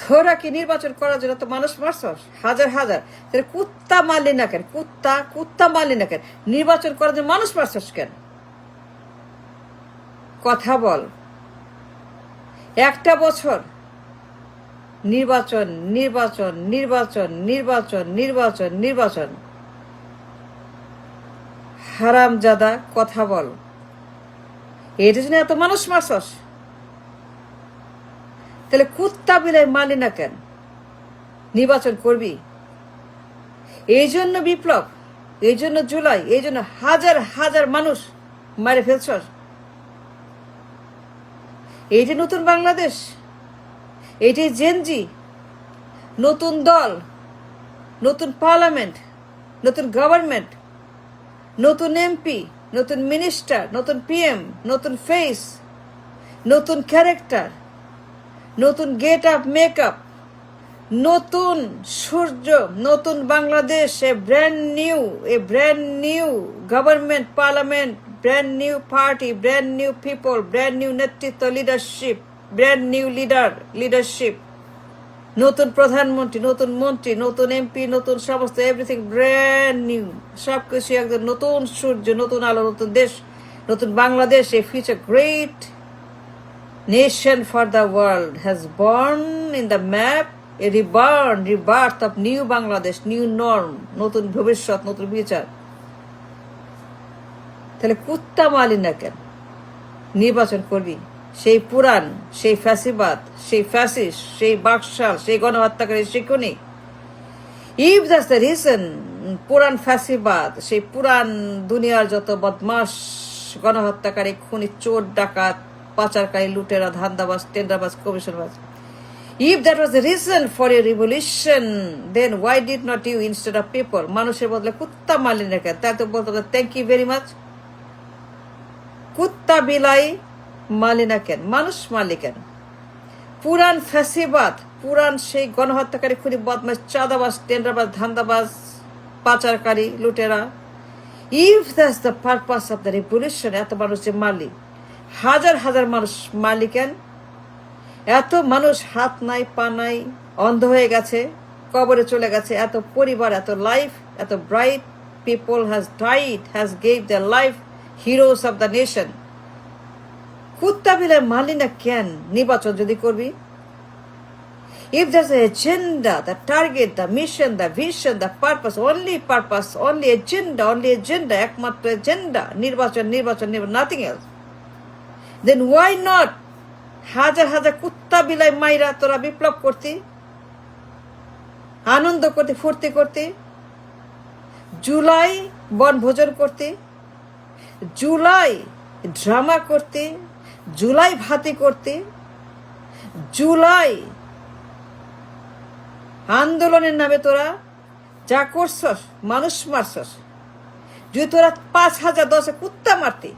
তোরা কি নির্বাচন করার জন্য তো মানুষ মারছস হাজার হাজার, তাহলে কুত্তা মারলি না কেন? কুত্তা মারলি না কেন? নির্বাচন করার জন্য মানুষ মারছস কেন? কথা বল। একটা বছর নির্বাচন নির্বাচন নির্বাচন নির্বাচন নির্বাচন নির্বাচন, হারামজাদা কথা বল। এর জন্য এত মানুষ মারছস, তাহলে কুত্তা বিলাই মারলি না কেন? নির্বাচন করবি। এই জন্য বিপ্লব, এই জন্য জুলাই, এই জন্য হাজার হাজার মানুষ মারে ফেলছস। এইটি নতুন বাংলাদেশ, এইটি জেনজি, নতুন দল, নতুন পার্লামেন্ট, নতুন গভর্নমেন্ট, নতুন এমপি, নতুন মিনিস্টার, নতুন পিএম, নতুন ফেস, নতুন ক্যারেক্টার, নতুন গেট আপ মেকআপ, নতুন সূর্য, নতুন বাংলাদেশ, এ brand new government, parliament, brand new party, brand new people, brand new নেতৃত্ব, লিডারশিপ, ব্র্যান্ড নিউ লিডারশিপ, নতুন প্রধানমন্ত্রী, নতুন মন্ত্রী, নতুন এমপি, নতুন সমস্ত এভরিথিং ব্র্যান্ড নিউ, সবকিছু একদম নতুন সূর্য, নতুন আলো, নতুন দেশ, নতুন বাংলাদেশ, এ future great nation for the world has born in the map, a rebirth of new Bangladesh, new norm, নতুন ভবিষ্যৎ, নতুন বিচার। তাহলে কুত্তা মালি না কেন? নির্বাচন করবি। সেই পুরাণ, সেই ফ্যাসিবাদ, সেই ফ্যাসিস্ট, সেই বাকশাল, সেই গণহত্যাকারী শিক্ষণী, ইফ দ্যাটস দ্য রিজন, পুরাণ ফ্যাসিবাদ, সেই পুরাণ দুনিয়ার যত বদমাস, গণহত্যাকারী, খুনি, চোর, ডাকাত, পাচারকারী, লুটেরা, ধান্দাবাজ, টেন্ডারবাজ, কমিশনবাজ, if that was the reason for a revolution, then why did not you instead of people? মানুষের বদলে কুত্তা মারলি না কেন? তাই তো বলতে হবে থ্যাংক ইউ ভেরি মাচ। কুত্তা বিলাই মারলি না কেন? মানুষ মারলি কেন? পুরান ফ্যাসিবাদ, পুরান সেই গণহত্যাকারী, খুনি, বদমাশ, চাঁদাবাজ, টেন্ডারবাজ, ধান্দাবাজ, পাচারকারী, লুটেরা, if that's the purpose of the revolution, এত মানুষ যে মারলি, হাজার হাজার মানুষ মারলি কেন? এত মানুষ হাত নাই, পা নাই, অন্ধ হয়ে গেছে, কবরে চলে গেছে, এত পরিবার, এত লাইফ, এত bright people has died, has gave their life, heroes of the nation. কুত্তা বিলে মারলি না কেন? নির্বাচন যদি করবি, if there's an agenda, the target, the mission, the vision, the purpose, only agenda, একমাত্র এজেন্ডা নির্বাচন, nothing else, then why not হাজার হাজার কুত্তা বিলাই মাইরা তোরা বিপ্লব করতি, আনন্দ করতে, ফুর্তি করতে, জুলাই বনভোজন করতে, জুলাই ড্রামা করতে, জুলাই ভাতি করতে, জুলাই আন্দোলনের নামে তোরা যা করছস, মানুষ মারছস। যদি তোরা 5,000 10 কুত্তা মারতি,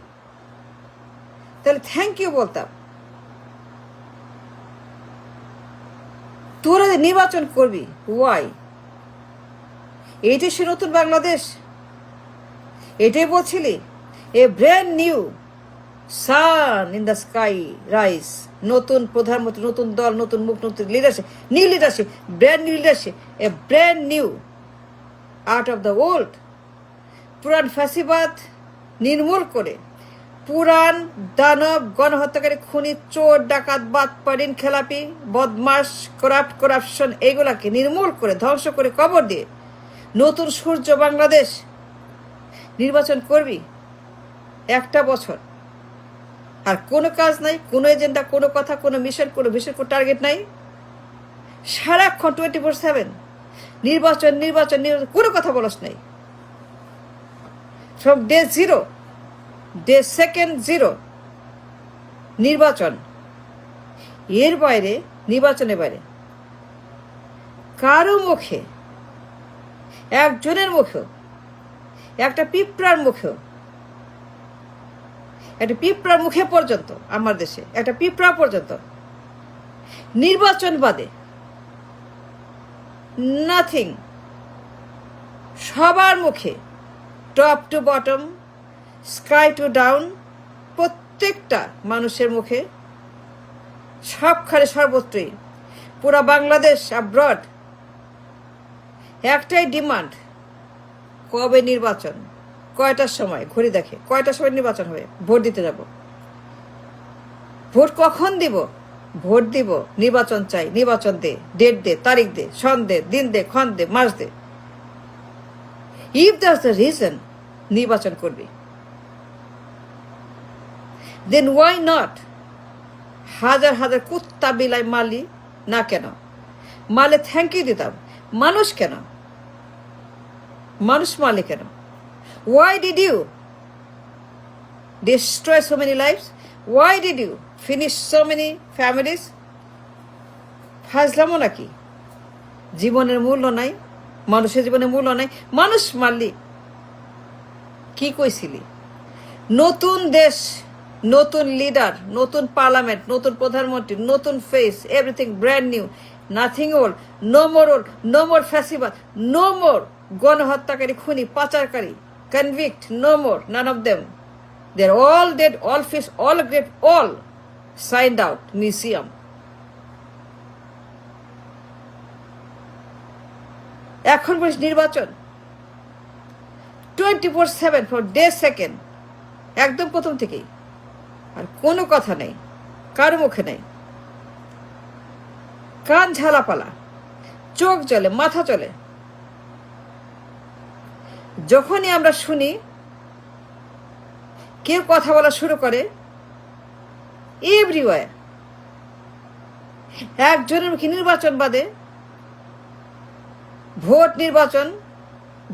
তাহলে থ্যাংক ইউ বলতাম। তোরা নির্বাচন করবি, ওয়াই? এইটাই সে নতুন বাংলাদেশ, এটাই বলছিলি, a brand new sun in the sky rise, নতুন প্রধানমন্ত্রী, নতুন দল, নতুন মুখ, নতুন leadership, brand new leadership, a brand new out of the old. পুরান ফ্যাসিবাদ নির্মূল করে, পুরান দানব, গণহত্যাকারী, খুনি, চোর, ডাকাত, বাটপার, খেলাপি, বদমাস, করাপশন, এগুলাকে নির্মূল করে, ধ্বংস করে, কবর দিয়ে নতুন সূর্য বাংলাদেশ নির্বাচন করবি। একটা বছর আর কোনো কাজ নাই, কোনো এজেন্ডা, কোনো কথা, কোনো মিশন, কোনো টার্গেট নাই। সারাক্ষণ 24/7 নির্বাচন, কোনো কথা বলস নাই। ফ্রম ডে 0, ডে সেকেন্ড 0 নির্বাচন। এর বাইরে, নির্বাচনের বাইরে কারো মুখে, একজনের মুখেও, একটা পিঁপড়ার মুখে পর্যন্ত, আমার দেশে একটা পিঁপড়া পর্যন্ত নির্বাচন বাদে নাথিং। সবার মুখে, top to bottom, sky to down, প্রত্যেকটা মানুষের মুখে, সবখানে, সর্বত্রই পুরা বাংলাদেশ অ্যাব্রড একটাই ডিমান্ড, কবে নির্বাচন, কয়টার সময়, ঘড়ি দেখে কয়টার সময় নির্বাচন হবে, ভোট দিতে যাব। ভোট কখন দিব? ভোট দিব, নির্বাচন চাই, নির্বাচন দে, ডেট দে, তারিখ দে, সন দে, দিন দে, ক্ষণ দে, মাস দে। ইফ দ্যাটস দ্য রিজন নির্বাচন করবি, দেন ওয়াই নট হাজার হাজার কুত্তা বিলাই মালি না কেন? মালে থ্যাংক ইউ দিতাম। মানুষ কেন? মানুষ মালে কেন? Why did you destroy so many lives? Why did you finish so many families? ফাজলামো নাকি? জীবনের মূল্য নাই, মানুষের জীবনের মূল্য নাই, মানুষ মারলি। কি কইছিলি? নতুন দেশ, নতুন লিডার, নতুন পার্লামেন্ট, নতুন প্রধানমন্ত্রী, নতুন face, everything brand new, nothing old, no more ফ্যাসিবাদ, নো মোর গণহত্যাকারী, খুনি, পাচারকারী, convict, no more, none of them. They're all dead, all fish, all great, all signed out, museum. এখন বলিস নির্বাচন 24/7 ফর ডে সেকেন্ড, একদম প্রথম থেকেই। আর কোনো কথা নেই, কারো মুখে নেই। কান ঝালাপালা, চোখ জ্বলে, মাথা চলে যখনই আমরা শুনি কেউ কথা বলা শুরু করে। এভরিওয়ার একজনের মুখে নির্বাচন বাদে, ভোট, নির্বাচন,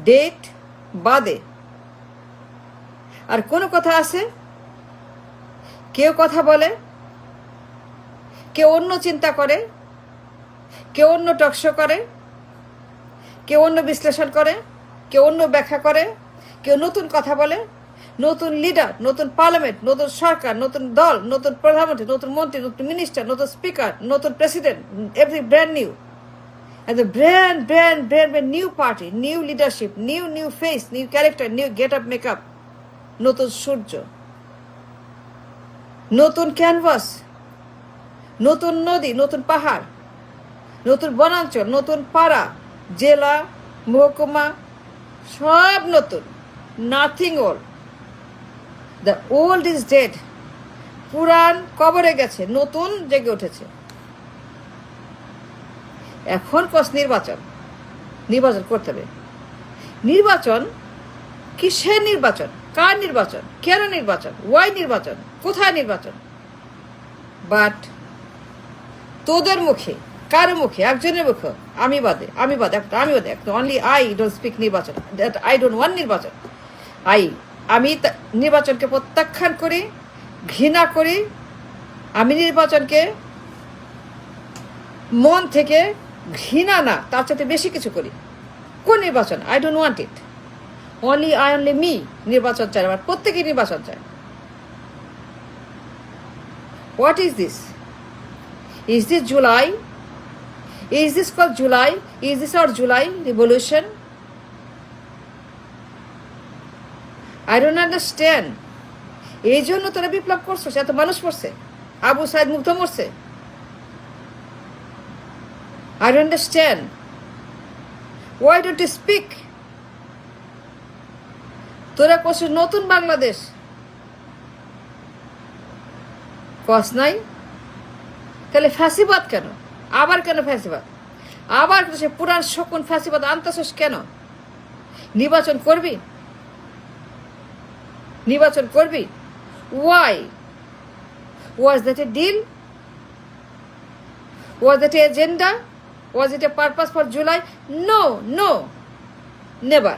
ডেট বাদে আর কোনো কথা আছে? কেউ কথা বলে, কেউ অন্য চিন্তা করে, কেউ অন্য টকশো করে, কেউ অন্য বিশ্লেষণ করে, কেউ অন্য ব্যাখ্যা করে, কেউ নতুন কথা বলে, নতুন লিডার, নতুন পার্লামেন্ট, নতুন সরকার, নতুন দল, নতুন প্রধানমন্ত্রী, নতুন মন্ত্রী, নতুন মিনিস্টার, নতুন স্পিকার, নতুন president, every brand new, and the brand new party, new leadership, new face, new character, new get up, make up, নতুন সূর্য, নতুন ক্যানভাস, নতুন নদী, নতুন পাহাড়, নতুন বনাঞ্চল, নতুন পাড়া, জেলা, মহকুমা, সব নতুন, nothing old. The old is dead, পুরান কবরে গেছে, নতুন জেগে উঠেছে। এখন নির্বাচন করতে হবে। নির্বাচন কিসের নির্বাচন? কার নির্বাচন? কেন নির্বাচন? ওয়াই নির্বাচন? কোথায় নির্বাচন? বাট তোদের মুখে, কারো মুখে, একজনের মুখে, আমি বাদে অনলি আই ডোন্ট স্পিক নির্বাচন, আই ডোন্ট ওয়ান্ট নির্বাচন। আমি নির্বাচনকে প্রত্যাখ্যান করি, ঘৃণা করি। আমি নির্বাচনকে মন থেকে ঘৃণা না, তার সাথে বেশি কিছু করি। কোন নির্বাচন? I don't want it. Only me নির্বাচন চাই, আমার প্রত্যেকেই নির্বাচন চাই। What is this? Is this July? Is this call July? Is this our July revolution? I don't understand. এই জন্য তোরা বিপ্লব করছো, এত মানুষ মরছে, আবু সাইদ মুগ্ধ মরছে। I don't understand. Why don't you speak? তোরা কস নতুন বাংলাদেশ, কস নাই? তাহলে ফ্যাসিবাদ কেন? আবার কেন ফ্যাসিবাদ? আবার সে পুরান শকুন ফ্যাসিবাদ আনতেছস কেন? নির্বাচন করবি? নির্বাচন করবি? Why? Was that a deal? Was that an agenda? Was it a purpose for July? No, never.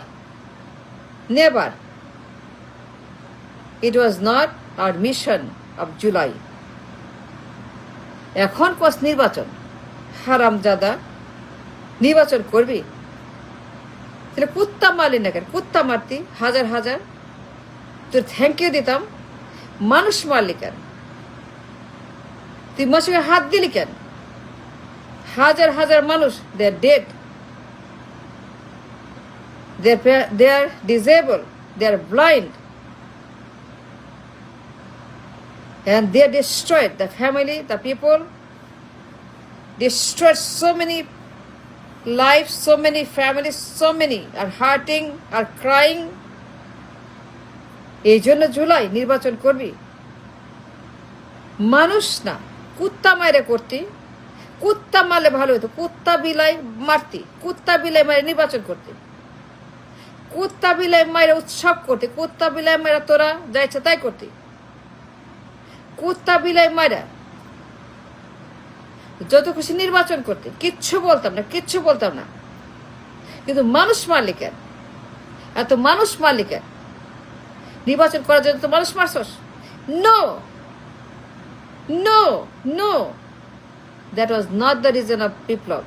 It was not our mission of July. এখন কস নির্বাচন, হারামজাদা, নির্বাচন করবি? তাহলে কুত্তা মারলি না কেন? কুত্তা মারতি হাজার হাজার, তোর থ্যাংক ইউ দিতাম। মানুষ মারলি কেন? তুই মানুষের হাত দিলি কেন? হাজার হাজার মানুষ, they are dead, they are disabled, they are blind, and they are destroyed, the family, the people, destroyed so many lives, so many families, so many are hurting, are crying. এই জন্য জুলাই নির্বাচন করবি? মানুষ না, কুত্তা মারে করতি। কুত্তা মারলে ভালো হতো, কুত্তা বিলাই মারতি, কুত্তা বিলাই মারে নির্বাচন করতে, কুত্তা বিলাই মায়েরা উৎসব করতে, কুত্তা বিলাই মায়েরা তোরা যা ইচ্ছা তাই করতে, কুত্তা বিলাই মায়েরা যত খুশি নির্বাচন করতে, কিচ্ছু বলতাম না, কিচ্ছু বলতাম না। কিন্তু মানুষ মারলি কেন? এত মানুষ মারলি কেন? নির্বাচন করার জন্য তো মানুষ মারছস? No no no, that was not the reason of Biplab.